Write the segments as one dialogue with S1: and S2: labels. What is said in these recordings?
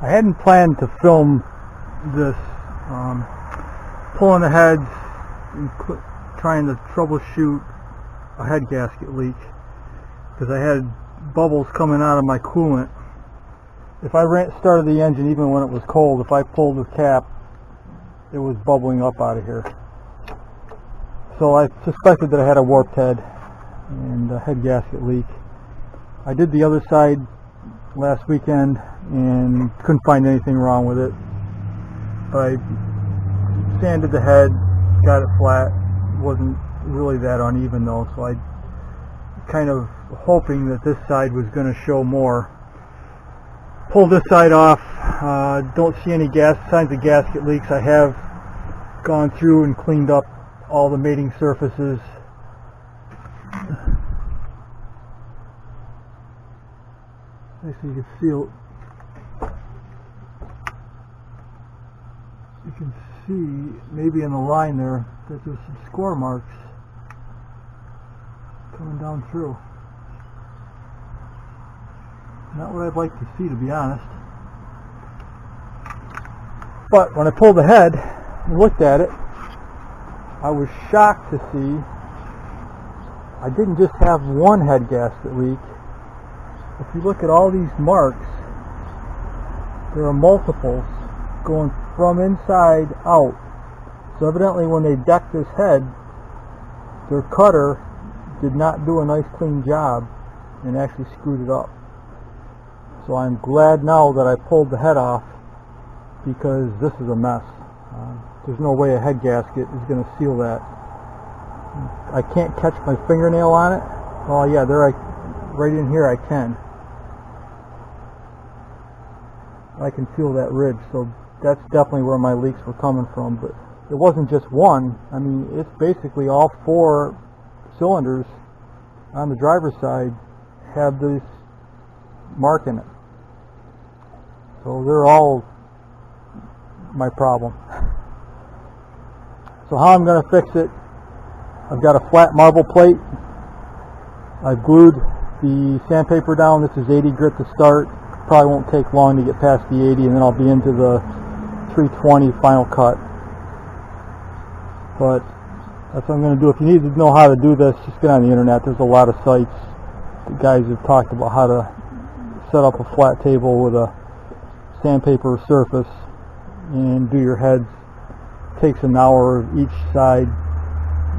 S1: I hadn't planned to film this, pulling the heads and trying to troubleshoot a head gasket leak, because I had bubbles coming out of my coolant. If I started the engine even when it was cold, if I pulled the cap, it was bubbling up out of here. So I suspected that I had a warped head and a head gasket leak. I did the other side last weekend and couldn't find anything wrong with it. I sanded the head, got it flat. It wasn't really that uneven though, so I kind of hoping that this side was going to show more. Pulled this side off. Don't see any signs of gasket leaks. I have gone through and cleaned up all the mating surfaces. Actually, you can feel. You can see maybe in the line there that there's some score marks coming down through. Not what I'd like to see, to be honest. But when I pulled the head and looked at it, I was shocked to see I didn't just have one head gasket leak. If you look at all these marks, there are multiples going from inside out. So evidently when they decked this head, their cutter did not do a nice clean job and actually screwed it up. So I'm glad now that I pulled the head off, because this is a mess. There's no way a head gasket is going to seal that. I can't catch my fingernail on it. Oh yeah, right in here I can. I can feel that ridge, so that's definitely where my leaks were coming from. But it wasn't just one. I mean, it's basically all 4 cylinders on the driver's side have this mark in it. So they're all my problem. So how I'm going to fix it, I've got a flat marble plate. I've glued the sandpaper down. This is 80 grit to start. Probably won't take long to get past the 80, and then I'll be into the 320 final cut. But that's what I'm going to do. If you need to know how to do this, just get on the internet. There's a lot of sites. The guys have talked about how to set up a flat table with a sandpaper surface and do your heads. Takes an hour each side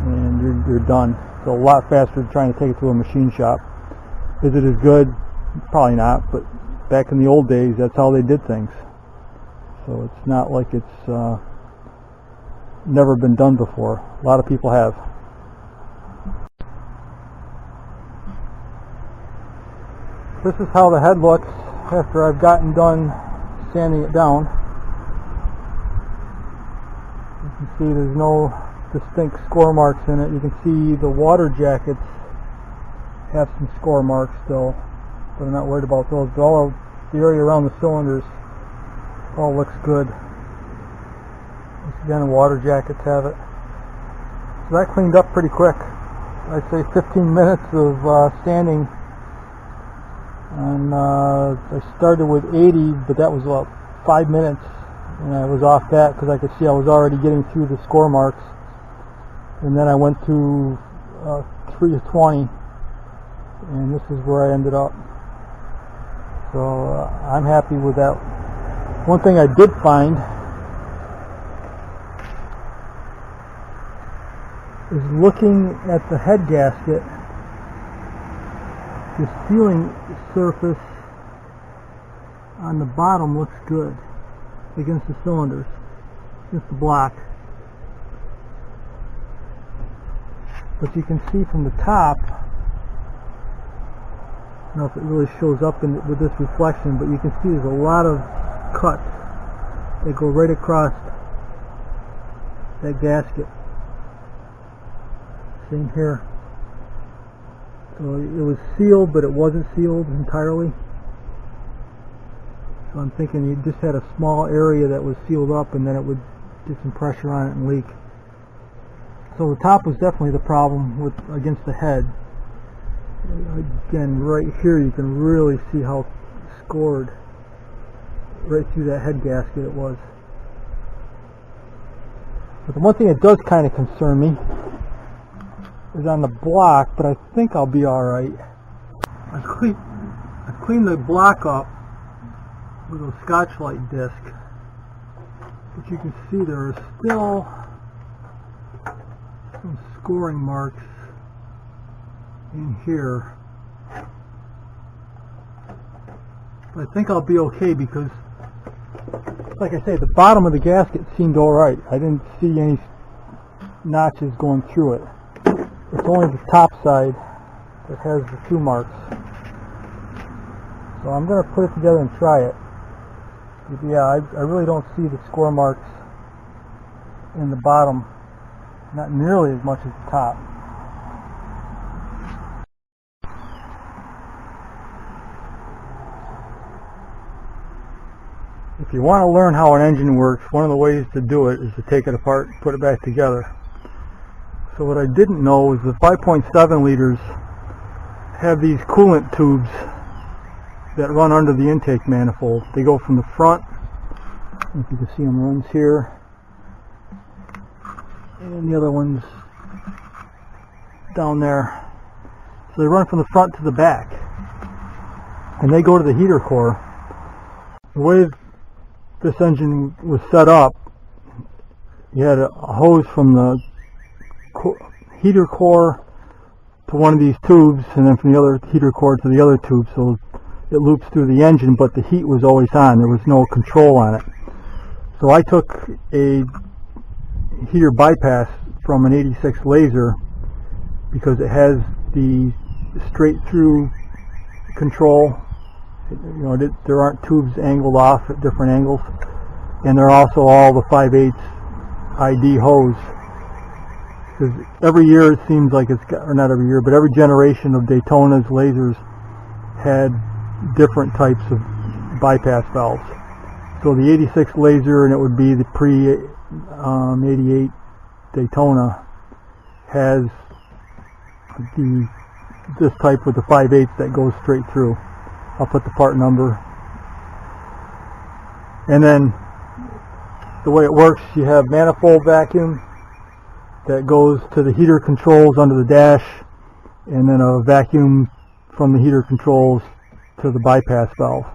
S1: and you're done. It's a lot faster than trying to take it to a machine shop. Is it as good? Probably not, but back in the old days that's how they did things. So it's not like it's never been done before. A lot of people have. This is how the head looks after I've gotten done sanding it down. You can see there's no distinct score marks in it. You can see the water jackets have some score marks still, but I'm not worried about those. But all of the area around the cylinders all looks good. Again, the water jackets have it. So that cleaned up pretty quick. I'd say 15 minutes of sanding. And I started with 80, but that was about 5 minutes, and I was off that because I could see I was already getting through the score marks. And then I went to 320, and this is where I ended up. So I'm happy with that. One thing I did find is looking at the head gasket, the sealing surface on the bottom looks good against the cylinders, against the block. But you can see from the top, I don't know if it really shows up with this reflection, but you can see there's a lot of cuts that go right across that gasket. Same here. So it was sealed, but it wasn't sealed entirely. So I'm thinking you just had a small area that was sealed up, and then it would get some pressure on it and leak. So the top was definitely the problem against the head. Again, right here you can really see how scored right through that head gasket it was. But the one thing that does kind of concern me is on the block, but I think I'll be alright. I cleaned the block up with a Scotch-Lite disc, but you can see there are still some scoring marks in here. But I think I'll be okay because, like I say, the bottom of the gasket seemed alright. I didn't see any notches going through it. It's only the top side that has the 2 marks. So I'm going to put it together and try it. But yeah, I really don't see the score marks in the bottom, not nearly as much as the top. If you want to learn how an engine works, one of the ways to do it is to take it apart and put it back together. So what I didn't know is the 5.7 liters have these coolant tubes that run under the intake manifold. They go from the front, if you can see them, runs here, and the other one's down there. So they run from the front to the back, and they go to the heater core. The way this engine was set up, you had a hose from the heater core to one of these tubes, and then from the other heater core to the other tube, so it loops through the engine, but the heat was always on. There was no control on it. So I took a heater bypass from an 86 Laser because it has the straight through control. You know, there aren't tubes angled off at different angles, and they're also all the 5/8 ID hose. Because every year it seems like it's got, or not every year, but every generation of Daytona's Lasers had different types of bypass valves. So the 86 Laser, and it would be the pre-88 Daytona, has this type with the 5/8 that goes straight through. I'll put the part number. And then the way it works, you have manifold vacuum that goes to the heater controls under the dash, and then a vacuum from the heater controls to the bypass valve.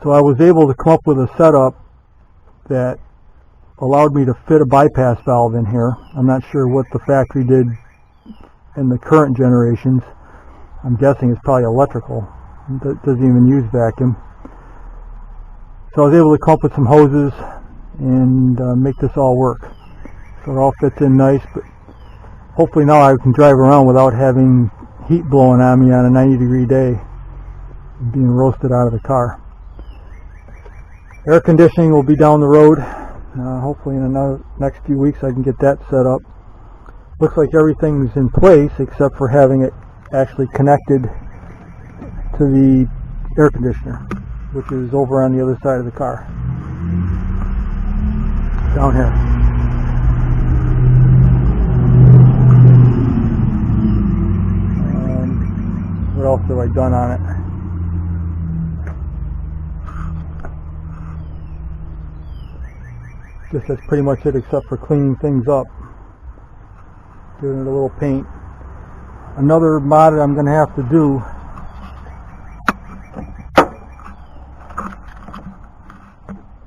S1: So I was able to come up with a setup that allowed me to fit a bypass valve in here. I'm not sure what the factory did in the current generations. I'm guessing it's probably electrical. It doesn't even use vacuum. So I was able to come up with some hoses and make this all work. So it all fits in nice, but hopefully now I can drive around without having heat blowing on me on a 90-degree day and being roasted out of the car. Air conditioning will be down the road. Hopefully in the next few weeks I can get that set up. Looks like everything's in place except for having it actually connected to the air conditioner, which is over on the other side of the car. Down here. What else have I done on it? Guess that's pretty much it except for cleaning things up. Giving it a little paint. Another mod that I'm going to have to do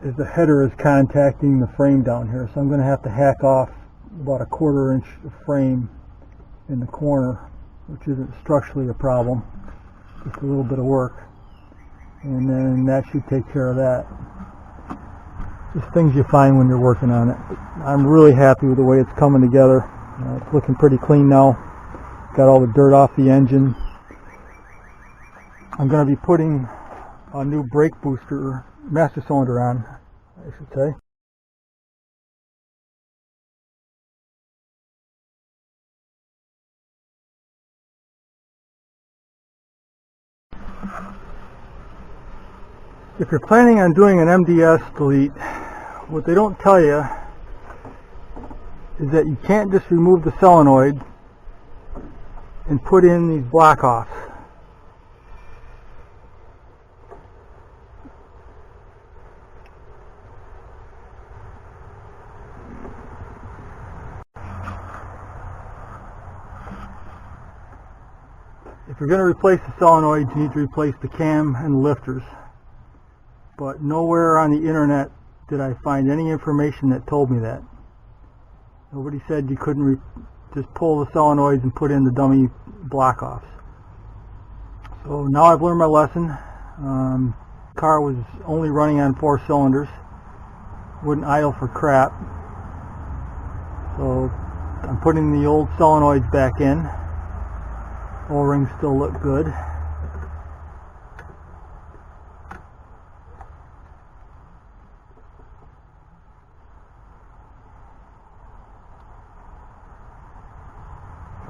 S1: is the header is contacting the frame down here, so I'm going to have to hack off about a 1/4 inch of frame in the corner, which isn't structurally a problem, just a little bit of work, and then that should take care of that. Just things you find when you're working on it. But I'm really happy with the way it's coming together. It's looking pretty clean now. Got all the dirt off the engine. I'm going to be putting a new brake booster, master cylinder on, I should say. If you're planning on doing an MDS delete, what they don't tell you is that you can't just remove the solenoid and put in these block offs. if you're going to replace the solenoids, you need to replace the cam and the lifters. But nowhere on the internet did I find any information that told me that. Nobody said you couldn't just pull the solenoids and put in the dummy block-offs. So now I've learned my lesson. Car was only running on 4 cylinders. Wouldn't idle for crap. So I'm putting the old solenoids back in. O-rings still look good.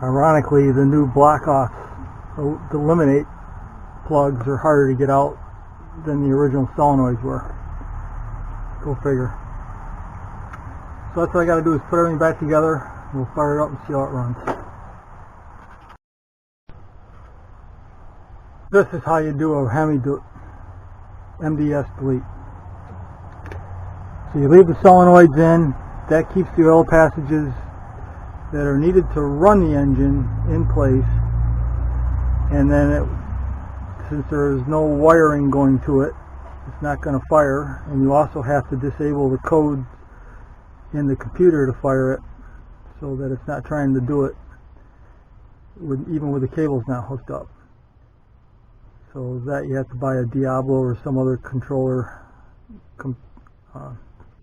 S1: Ironically, the new block-off, the eliminate plugs are harder to get out than the original solenoids were. Go figure. So that's what I got to do, is put everything back together. We'll fire it up and see how it runs. This is how you do a MDS delete. So you leave the solenoids in. That keeps the oil passages that are needed to run the engine in place. And then since there is no wiring going to it, it's not going to fire. And you also have to disable the codes in the computer to fire it, so that it's not trying to do it even with the cables not hooked up. So that you have to buy a Diablo or some other controller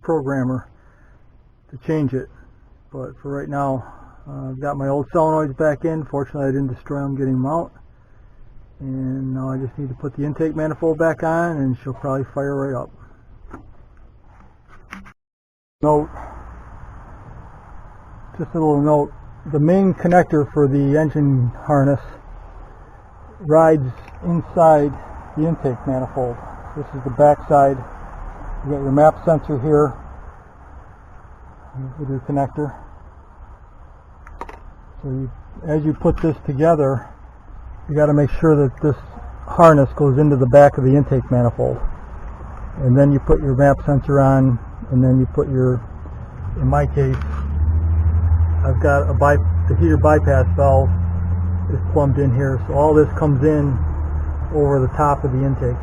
S1: programmer to change it. But for right now, I've got my old solenoids back in. Fortunately, I didn't destroy them getting them out. And now I just need to put the intake manifold back on, and she'll probably fire right up. Note, just a little note, the main connector for the engine harness rides inside the intake manifold. This is the back side. You got your map sensor here with your connector. So as you put this together, you got to make sure that this harness goes into the back of the intake manifold. And then you put your map sensor on, and then you put your, in my case, I've got the heater bypass valve is plumbed in here, so all this comes in over the top of the intake.